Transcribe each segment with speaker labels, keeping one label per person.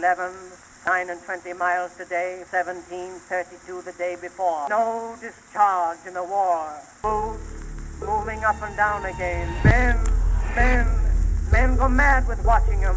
Speaker 1: 11, 9 and 20 miles today, 1732 the day before. No discharge in the war. Boots moving up and down again. Men go mad with watching them.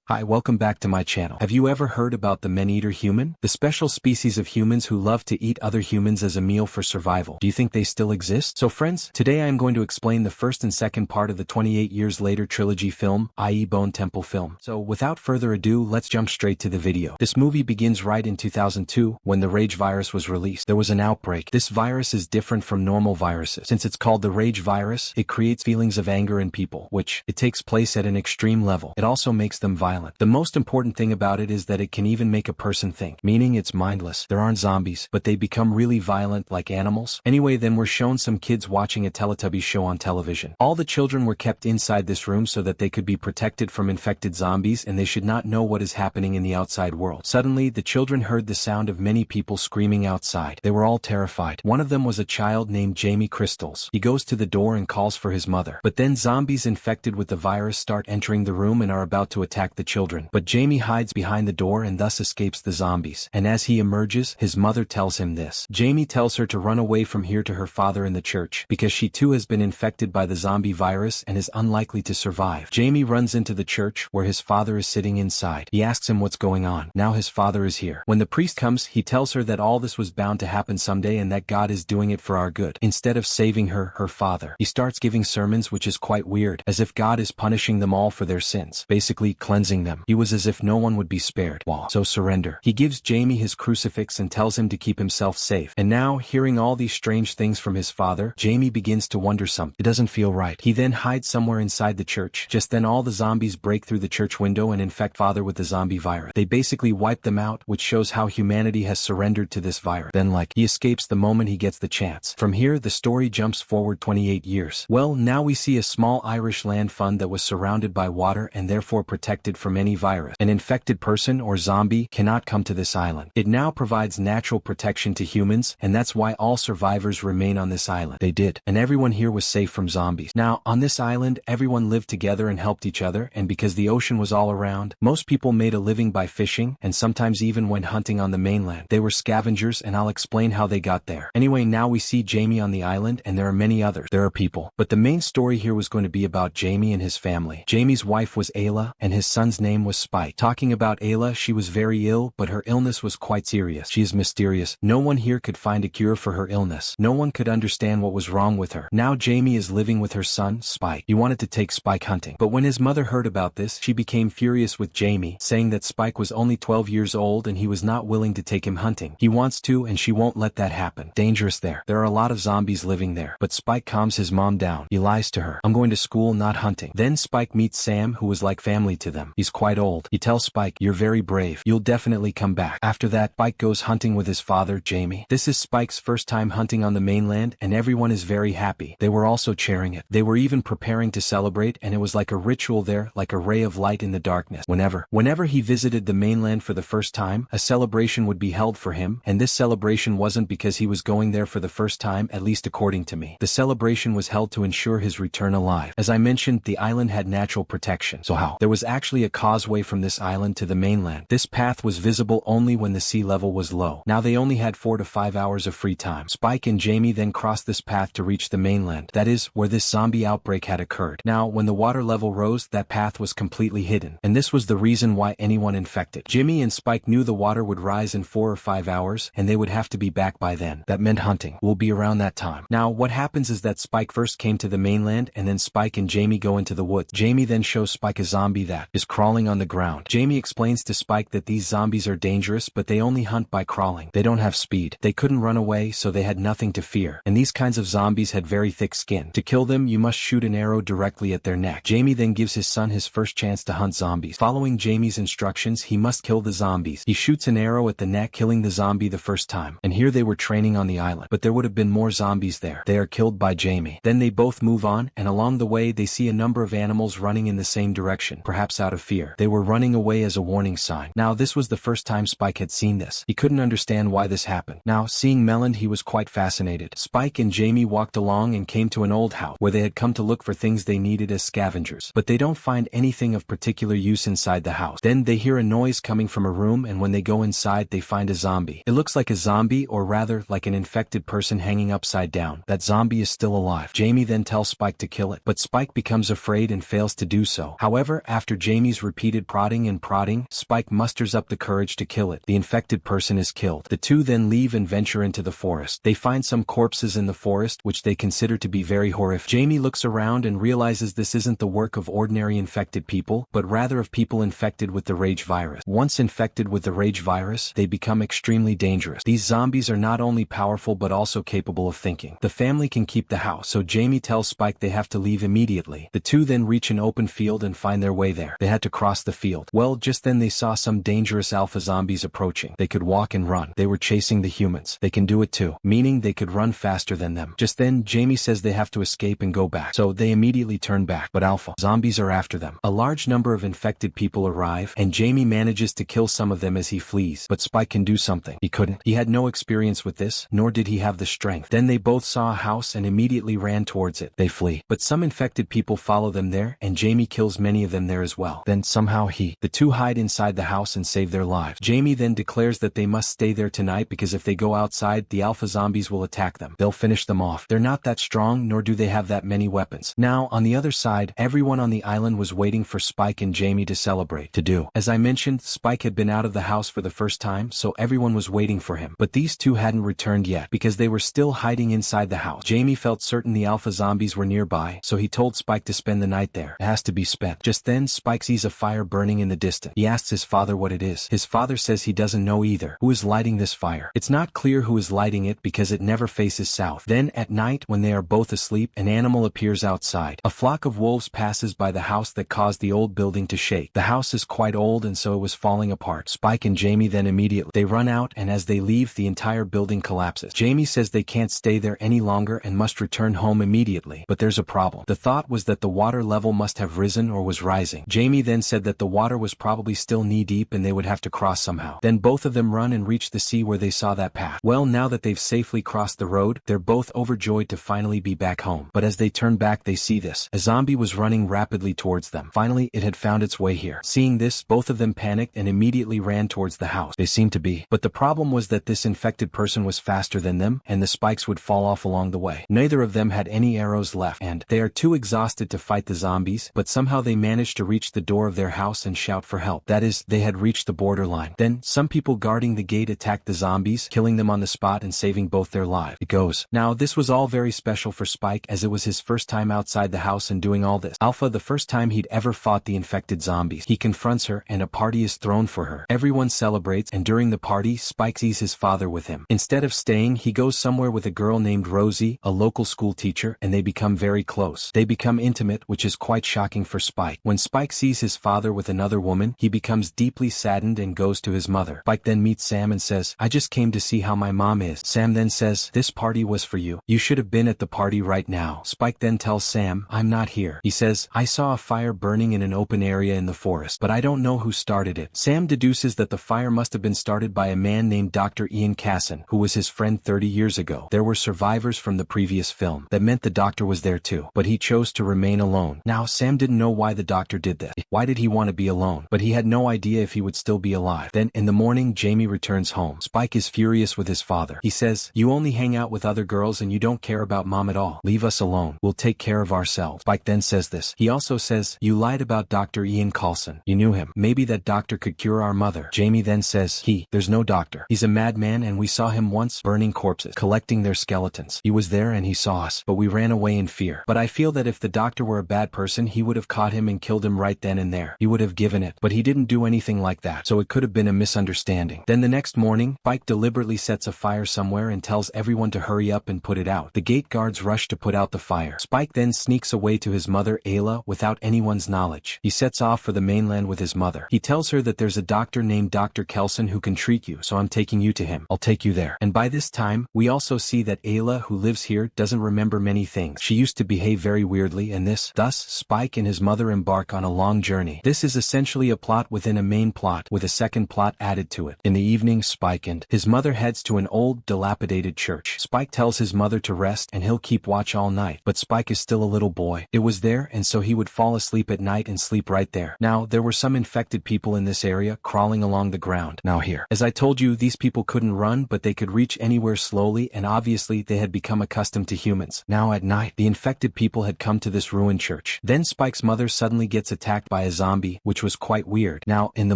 Speaker 2: Hi, welcome back to my channel. Have you ever heard about the man-eater human? The special species of humans who love to eat other humans as a meal for survival. Do you think they still exist? So friends, today I am going to explain the first and second part of the 28 Years Later trilogy film, i.e. Bone Temple film. So without further ado, let's jump straight to the video. This movie begins right in 2002, when the Rage virus was released. There was an outbreak. This virus is different from normal viruses. Since it's called the Rage virus, it creates feelings of anger in people, which it takes place at an extreme level. It also makes them violent. The most important thing about it is that it can even make a person think, meaning it's mindless. There aren't zombies, but they become really violent like animals. Anyway, then we're shown some kids watching a Teletubbies show on television. All the children were kept inside this room so that they could be protected from infected zombies and they should not know what is happening in the outside world. Suddenly, the children heard the sound of many people screaming outside. They were all terrified. One of them was a child named Jamie Crystals. He goes to the door and calls for his mother. But then zombies infected with the virus start entering the room and are about to attack the children. But Jamie hides behind the door and thus escapes the zombies. And as he emerges, his mother tells him this. Jamie tells her to run away from here to her father in the church, because she too has been infected by the zombie virus and is unlikely to survive. Jamie runs into the church, where his father is sitting inside. He asks him what's going on. Now his father is here. When the priest comes, he tells her that all this was bound to happen someday and that God is doing it for our good. Instead of saving her father. He starts giving sermons, which is quite weird, as if God is punishing them all for their sins, basically cleansing them. He was as if no one would be spared. Wow. So surrender. He gives Jamie his crucifix and tells him to keep himself safe. And now, hearing all these strange things from his father, Jamie begins to wonder something. It doesn't feel right. He then hides somewhere inside the church. Just then all the zombies break through the church window and infect father with the zombie virus. They basically wipe them out, which shows how humanity has surrendered to this virus. Then he escapes the moment he gets the chance. From here, the story jumps forward 28 years. Well, now we see a small Irish land fund that was surrounded by water and therefore protected from any virus. An infected person or zombie cannot come to this island. It now provides natural protection to humans, and that's why all survivors remain on this island. They did. And everyone here was safe from zombies. Now, on this island, everyone lived together and helped each other, and because the ocean was all around, most people made a living by fishing, and sometimes even went hunting on the mainland. They were scavengers, and I'll explain how they got there. Anyway, now we see Jamie on the island, and there are many others. There are people. But the main story here was going to be about Jamie and his family. Jamie's wife was Ayla, and his son's name was Spike. Talking about Ayla, she was very ill, but her illness was quite serious. She is mysterious. No one here could find a cure for her illness. No one could understand what was wrong with her. Now Jamie is living with her son, Spike. He wanted to take Spike hunting. But when his mother heard about this, she became furious with Jamie, saying that Spike was only 12 years old and he was not willing to take him hunting. He wants to, and she won't let that happen. Dangerous there. There are a lot of zombies living there. But Spike calms his mom down. He lies to her. I'm going to school, not hunting. Then Spike meets Sam, who was like family to them. He's quite old. He tells Spike, "You're very brave. You'll definitely come back." After that, Spike goes hunting with his father, Jamie. This is Spike's first time hunting on the mainland, and everyone is very happy. They were also cheering it. They were even preparing to celebrate, and it was like a ritual there, like a ray of light in the darkness. Whenever he visited the mainland for the first time, a celebration would be held for him, and this celebration wasn't because he was going there for the first time, at least according to me. The celebration was held to ensure his return alive. As I mentioned, the island had natural protection. So how? There was actually a causeway from this island to the mainland. This path was visible only when the sea level was low. Now they only had 4 to 5 hours of free time. Spike and Jamie then crossed this path to reach the mainland. That is, where this zombie outbreak had occurred. Now, when the water level rose, that path was completely hidden. And this was the reason why anyone infected. Jimmy and Spike knew the water would rise in 4 or 5 hours, and they would have to be back by then. That meant hunting will be around that time. Now, what happens is that Spike first came to the mainland, and then Spike and Jamie go into the woods. Jamie then shows Spike a zombie that is crawling crawling on the ground. Jamie explains to Spike that these zombies are dangerous, but they only hunt by crawling. They don't have speed. They couldn't run away, so they had nothing to fear. And these kinds of zombies had very thick skin. To kill them, you must shoot an arrow directly at their neck. Jamie then gives his son his first chance to hunt zombies. Following Jamie's instructions, he must kill the zombies. He shoots an arrow at the neck, killing the zombie the first time. And here they were training on the island. But there would have been more zombies there. They are killed by Jamie. Then they both move on, and along the way they see a number of animals running in the same direction, perhaps out of fear. They were running away as a warning sign. Now this was the first time Spike had seen this. He couldn't understand why this happened. Now, seeing Melland, he was quite fascinated. Spike and Jamie walked along and came to an old house where they had come to look for things they needed as scavengers. But they don't find anything of particular use inside the house. Then they hear a noise coming from a room, and when they go inside they find a zombie. It looks like a zombie, or rather like an infected person hanging upside down. That zombie is still alive. Jamie then tells Spike to kill it, but Spike becomes afraid and fails to do so. However, after Jamie's repeated prodding and prodding, Spike musters up the courage to kill it. The infected person is killed. The two then leave and venture into the forest. They find some corpses in the forest, which they consider to be very horrific. Jamie looks around and realizes this isn't the work of ordinary infected people, but rather of people infected with the rage virus. Once infected with the rage virus, they become extremely dangerous. These zombies are not only powerful but also capable of thinking. The family can keep the house, so Jamie tells Spike they have to leave immediately. The two then reach an open field and find their way there. They had to cross the field. Well, just then they saw some dangerous alpha zombies approaching. They could walk and run. They were chasing the humans. They can do it too, meaning they could run faster than them. Just then, Jamie says they have to escape and go back. So they immediately turn back, but alpha zombies are after them. A large number of infected people arrive, and Jamie manages to kill some of them as he flees. But Spike can do something. He couldn't. He had no experience with this, nor did he have the strength. Then they both saw a house and immediately ran towards it. They flee. But some infected people follow them there, and Jamie kills many of them there as well. Then somehow the two hide inside the house and save their lives. Jamie then declares that they must stay there tonight because if they go outside, the alpha zombies will attack them. They'll finish them off. They're not that strong, nor do they have that many weapons. Now, on the other side, everyone on the island was waiting for Spike and Jamie to celebrate. As I mentioned, Spike had been out of the house for the first time, so everyone was waiting for him. But these two hadn't returned yet because they were still hiding inside the house. Jamie felt certain the alpha zombies were nearby, so he told Spike to spend the night there. It has to be spent. Just then, Spike sees a fire burning in the distance. He asks his father what it is. His father says he doesn't know either. Who is lighting this fire? It's not clear who is lighting it because it never faces south. Then, at night, when they are both asleep, an animal appears outside. A flock of wolves passes by the house that caused the old building to shake. The house is quite old and so it was falling apart. Spike and Jamie then immediately they run out, and as they leave, the entire building collapses. Jamie says they can't stay there any longer and must return home immediately. But there's a problem. The thought was that the water level must have risen or was rising. Jamie then said that the water was probably still knee-deep and they would have to cross somehow. Then both of them run and reach the sea where they saw that path. Well, now that they've safely crossed the road, they're both overjoyed to finally be back home. But as they turn back, they see this. A zombie was running rapidly towards them. Finally, it had found its way here. Seeing this, both of them panicked and immediately ran towards the house. They seemed to be. But the problem was that this infected person was faster than them, and the spikes would fall off along the way. Neither of them had any arrows left, and they are too exhausted to fight the zombies, but somehow they managed to reach the door of their house and shout for help. That is, they had reached the borderline. Then, some people guarding the gate attacked the zombies, killing them on the spot and saving both their lives. It goes. Now, this was all very special for Spike, as it was his first time outside the house and doing all this. Alpha, the first time he'd ever fought the infected zombies. He confronts her, and a party is thrown for her. Everyone celebrates, and during the party, Spike sees his father with him. Instead of staying, he goes somewhere with a girl named Rosie, a local school teacher, and they become very close. They become intimate, which is quite shocking for Spike. When Spike sees his father with another woman, he becomes deeply saddened and goes to his mother. Spike then meets Sam and says, "I just came to see how my mom is." Sam then says, "This party was for you. You should have been at the party right now." Spike then tells Sam, "I'm not here." He says, "I saw a fire burning in an open area in the forest, but I don't know who started it." Sam deduces that the fire must have been started by a man named Dr. Ian Casson, who was his friend 30 years ago. There were survivors from the previous film. That meant the doctor was there too, but he chose to remain alone. Now, Sam didn't know why the doctor did this. Why did he want to be alone? But he had no idea if he would still be alive. Then, in the morning, Jamie returns home. Spike is furious with his father. He says, "You only hang out with other girls and you don't care about mom at all. Leave us alone. We'll take care of ourselves." Spike then says this. He also says, "You lied about Dr. Ian Carlson. You knew him. Maybe that doctor could cure our mother." Jamie then says, There's no doctor. He's a madman and we saw him once burning corpses, collecting their skeletons. He was there and he saw us, but we ran away in fear. But I feel that if the doctor were a bad person, he would have caught him and killed him right then and there." and there. He would have given it, but he didn't do anything like that, so it could have been a misunderstanding. Then the next morning, Spike deliberately sets a fire somewhere and tells everyone to hurry up and put it out. The gate guards rush to put out the fire. Spike then sneaks away to his mother Ayla without anyone's knowledge. He sets off for the mainland with his mother. He tells her that there's a doctor named Dr. Kelson who can treat you, so I'm taking you to him. I'll take you there. And by this time, we also see that Ayla, who lives here, doesn't remember many things. She used to behave very weirdly, and thus Spike and his mother embark on a long journey. This is essentially a plot within a main plot with a second plot added to it. In the evening, Spike and his mother heads to an old, dilapidated church. Spike tells his mother to rest and he'll keep watch all night, but Spike is still a little boy. It was there, and so he would fall asleep at night and sleep right there. Now, there were some infected people in this area crawling along the ground. Now here, as I told you, these people couldn't run, but they could reach anywhere slowly, and obviously they had become accustomed to humans. Now at night, the infected people had come to this ruined church. Then Spike's mother suddenly gets attacked by a zombie, which was quite weird. Now, in the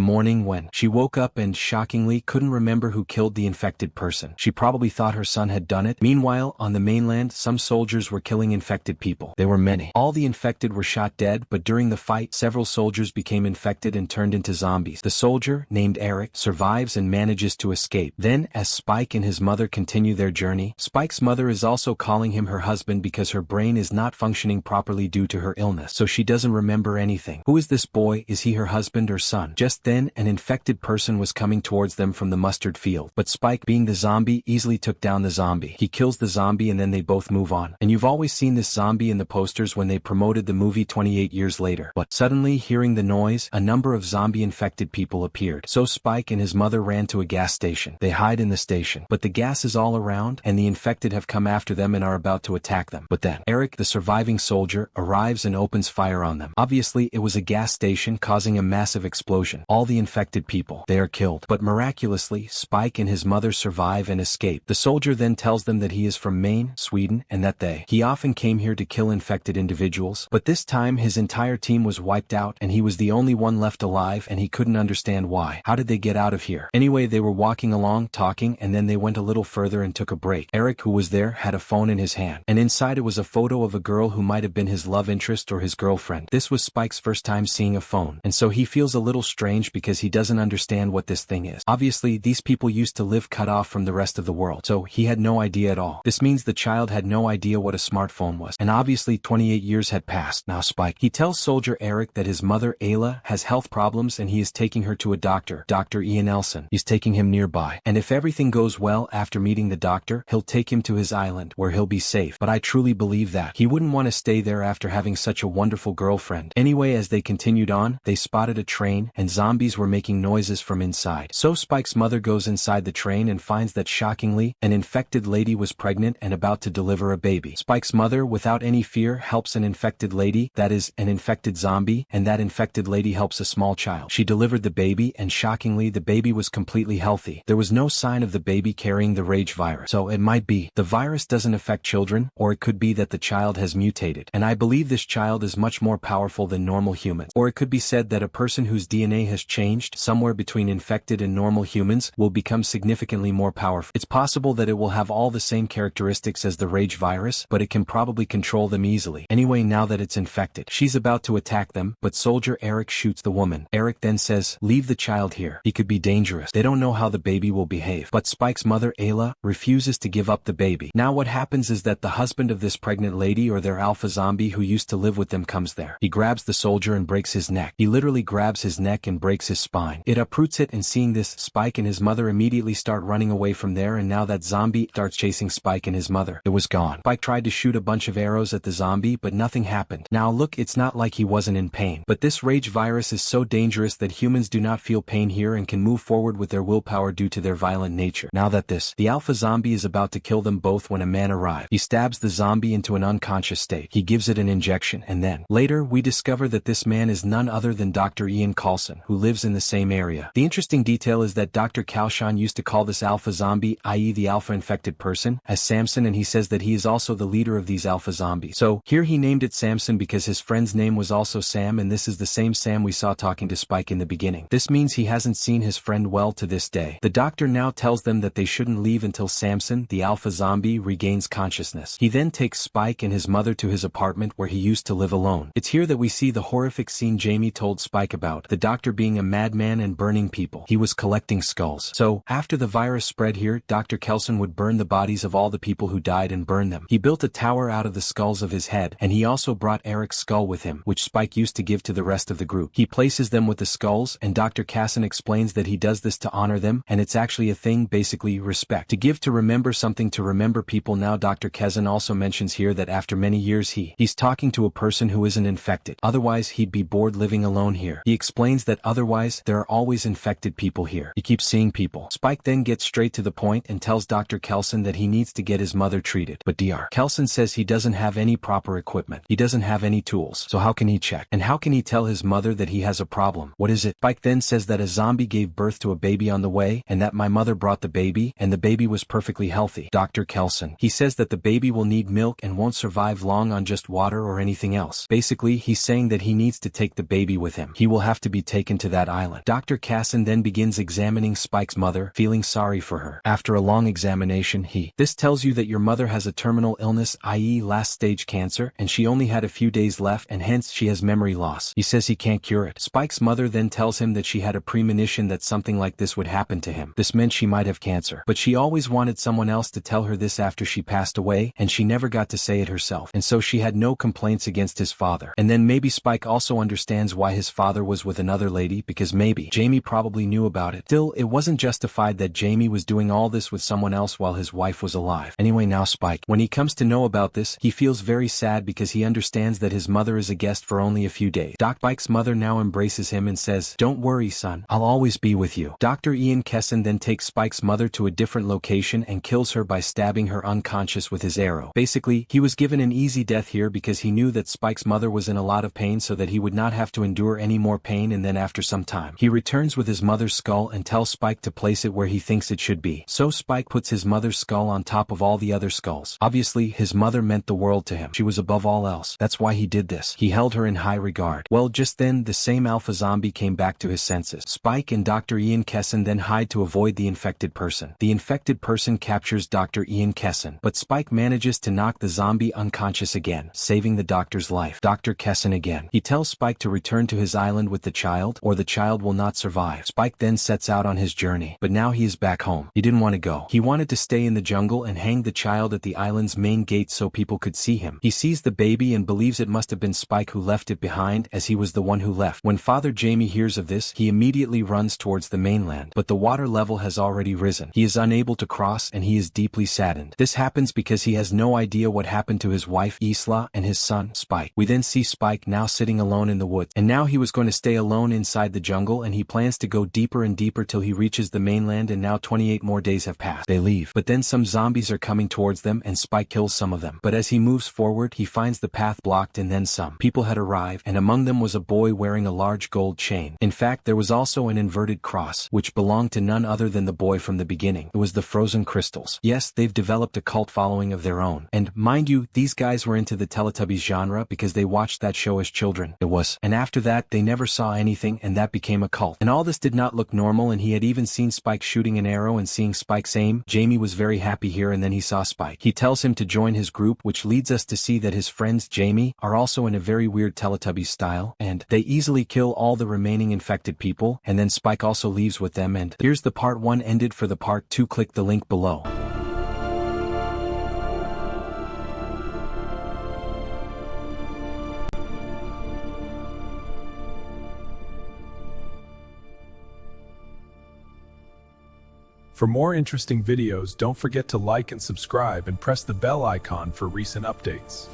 Speaker 2: morning when she woke up and shockingly couldn't remember who killed the infected person, she probably thought her son had done it. Meanwhile, on the mainland, some soldiers were killing infected people. There were many. All the infected were shot dead, but during the fight, several soldiers became infected and turned into zombies. The soldier, named Eric, survives and manages to escape. Then, as Spike and his mother continue their journey, Spike's mother is also calling him her husband because her brain is not functioning properly due to her illness, so she doesn't remember anything. Who is this boy? Is he her husband or son? Just then, an infected person was coming towards them from the mustard field, but Spike, being the zombie, easily took down the zombie. He kills the zombie and then they both move on. And you've always seen this zombie in the posters when they promoted the movie 28 years later. But suddenly, hearing the noise, a number of zombie-infected people appeared. So Spike and his mother ran to a gas station. They hide in the station, but the gas is all around, and the infected have come after them and are about to attack them. But then, Eric, the surviving soldier, arrives and opens fire on them. Obviously, it was a gas station causing a massive explosion. All the infected people, they are killed. But miraculously, Spike and his mother survive and escape. The soldier then tells them that he is from Maine, Sweden, and that he often came here to kill infected individuals, but this time his entire team was wiped out and he was the only one left alive, and he couldn't understand why. How did they get out of here? Anyway, they were walking along, talking, and then they went a little further and took a break. Eric, who was there, had a phone in his hand, and inside it was a photo of a girl who might have been his love interest or his girlfriend. This was Spike's first time seeing a phone, and so he feels a little strange because he doesn't understand what this thing is. Obviously, these people used to live cut off from the rest of the world, so he had no idea at all. This means the child had no idea what a smartphone was, and obviously 28 years had passed. Now Spike, he tells soldier Eric that his mother Ayla has health problems and he is taking her to a doctor, Dr. Ian Elson. He's taking him nearby, and if everything goes well after meeting the doctor, he'll take him to his island where he'll be safe. But I truly believe that he wouldn't want to stay there after having such a wonderful girlfriend. Anyway, as they continued on, they spotted a train and zombies were making noises from inside. So Spike's mother goes inside the train and finds that shockingly, an infected lady was pregnant and about to deliver a baby. Spike's mother, without any fear, helps an infected lady, that is, an infected zombie, and that infected lady helps a small child. She delivered the baby, and shockingly, the baby was completely healthy. There was no sign of the baby carrying the rage virus. So it might be the virus doesn't affect children, or it could be that the child has mutated. And I believe this child is much more powerful than normal humans. Or it could be said that a person whose DNA has changed, somewhere between infected and normal humans, will become significantly more powerful. It's possible that it will have all the same characteristics as the rage virus, but it can probably control them easily. Anyway, now that it's infected, she's about to attack them, but soldier Eric shoots the woman. Eric then says, "Leave the child here. He could be dangerous." They don't know how the baby will behave, but Spike's mother Ayla refuses to give up the baby. Now what happens is that the husband of this pregnant lady, or their alpha zombie who used to live with them, comes there. He grabs the soldier and breaks his neck. He literally grabs his neck and breaks his spine. It uproots it, and seeing this, Spike and his mother immediately start running away from there, and now that zombie starts chasing Spike and his mother. It was gone. Spike tried to shoot a bunch of arrows at the zombie, but nothing happened. Now look, it's not like he wasn't in pain, but this rage virus is so dangerous that humans do not feel pain here and can move forward with their willpower due to their violent nature. Now that the alpha zombie is about to kill them both when a man arrives. He stabs the zombie into an unconscious state. He gives it an injection, and then later we discover that this man is none other than Dr. Ian Carlson, who lives in the same area. The interesting detail is that Dr. Calshan used to call this alpha zombie, i.e. the alpha infected person, as Samson, and he says that he is also the leader of these alpha zombies. So here he named it Samson because his friend's name was also Sam, and this is the same Sam we saw talking to Spike in the beginning. This means he hasn't seen his friend well to this day. The doctor now tells them that they shouldn't leave until Samson, the alpha zombie, regains consciousness. He then takes Spike and his mother to his apartment where he used to live alone. It's here that we see the horrific scene scene Jamie told Spike about, the doctor being a madman and burning people. He was collecting skulls. So, after the virus spread here, Dr. Kelson would burn the bodies of all the people who died and burn them. He built a tower out of the skulls of his head, and he also brought Eric's skull with him, which Spike used to give to the rest of the group. He places them with the skulls, and Dr. Casson explains that he does this to honor them, and it's actually a thing, basically respect. To give, to remember something, to remember people. Now Dr. Casson also mentions here that after many years he's talking to a person who isn't infected. Otherwise he'd be bored living alone here. He explains that otherwise there are always infected people here. He keeps seeing people. Spike then gets straight to the point and tells Dr. Kelson that he needs to get his mother treated. But Dr. Kelson says he doesn't have any proper equipment. He doesn't have any tools. So how can he check? And how can he tell his mother that he has a problem? What is it? Spike then says that a zombie gave birth to a baby on the way, and that my mother brought the baby, and the baby was perfectly healthy. Dr. Kelson, he says that the baby will need milk and won't survive long on just water or anything else. Basically, he's saying that he needs to take the baby with him. He will have to be taken to that island. Dr. Casson then begins examining Spike's mother, feeling sorry for her. After a long examination, this tells you that your mother has a terminal illness, i.e. last stage cancer, and she only had a few days left, and hence she has memory loss. He says he can't cure it. Spike's mother then tells him that she had a premonition that something like this would happen to him. This meant she might have cancer. But she always wanted someone else to tell her this after she passed away, and she never got to say it herself. And so she had no complaints against his father. And then maybe Spike also understands why his father was with another lady, because maybe Jamie probably knew about it. Still, it wasn't justified that Jamie was doing all this with someone else while his wife was alive. Anyway, now Spike, when he comes to know about this, he feels very sad because he understands that his mother is a guest for only a few days. Spike's mother now embraces him and says, "Don't worry, son, I'll always be with you." Dr. Ian Kesson then takes Spike's mother to a different location and kills her by stabbing her unconscious with his arrow. Basically, he was given an easy death here because he knew that Spike's mother was in a lot of pain so that he would not have to endure any more pain, and then after some time, he returns with his mother's skull and tells Spike to place it where he thinks it should be. So Spike puts his mother's skull on top of all the other skulls. Obviously, his mother meant the world to him. She was above all else. That's why he did this. He held her in high regard. Well, just then, the same alpha zombie came back to his senses. Spike and Dr. Ian Kesson then hide to avoid the infected person. The infected person captures Dr. Ian Kesson, but Spike manages to knock the zombie unconscious again, saving the doctor's life. Dr. Kesson again. He tells Spike to return to his island with the child, or the child will not survive. Spike then sets out on his journey, but now he is back home. He didn't want to go. He wanted to stay in the jungle and hang the child at the island's main gate so people could see him. He sees the baby and believes it must have been Spike who left it behind, as he was the one who left. When Father Jamie hears of this, he immediately runs towards the mainland, but the water level has already risen. He is unable to cross and he is deeply saddened. This happens because he has no idea what happened to his wife Isla and his son Spike. We then see Spike now sitting alone in the woods, and now he was going to stay alone inside the jungle, and he plans to go deeper and deeper till he reaches the mainland, and now 28 more days have passed. They leave, but then some zombies are coming towards them and Spike kills some of them. But as he moves forward, he finds the path blocked, and then some people had arrived, and among them was a boy wearing a large gold chain. In fact, there was also an inverted cross, which belonged to none other than the boy from the beginning. It was the frozen crystals. Yes, they've developed a cult following of their own. And mind you, these guys were into the Teletubbies genre because they watched that show as children. And after that, they never saw anything, and that became a cult. And all this did not look normal, and he had even seen Spike shooting an arrow and seeing Spike's aim. Jamie was very happy here, and then he saw Spike. He tells him to join his group, which leads us to see that his friends Jamie are also in a very weird Teletubbies style, and they easily kill all the remaining infected people, and then Spike also leaves with them. And here's the part 1 ended. For the part 2, click the link below.
Speaker 3: For more interesting videos, don't forget to like and subscribe and press the bell icon for recent updates.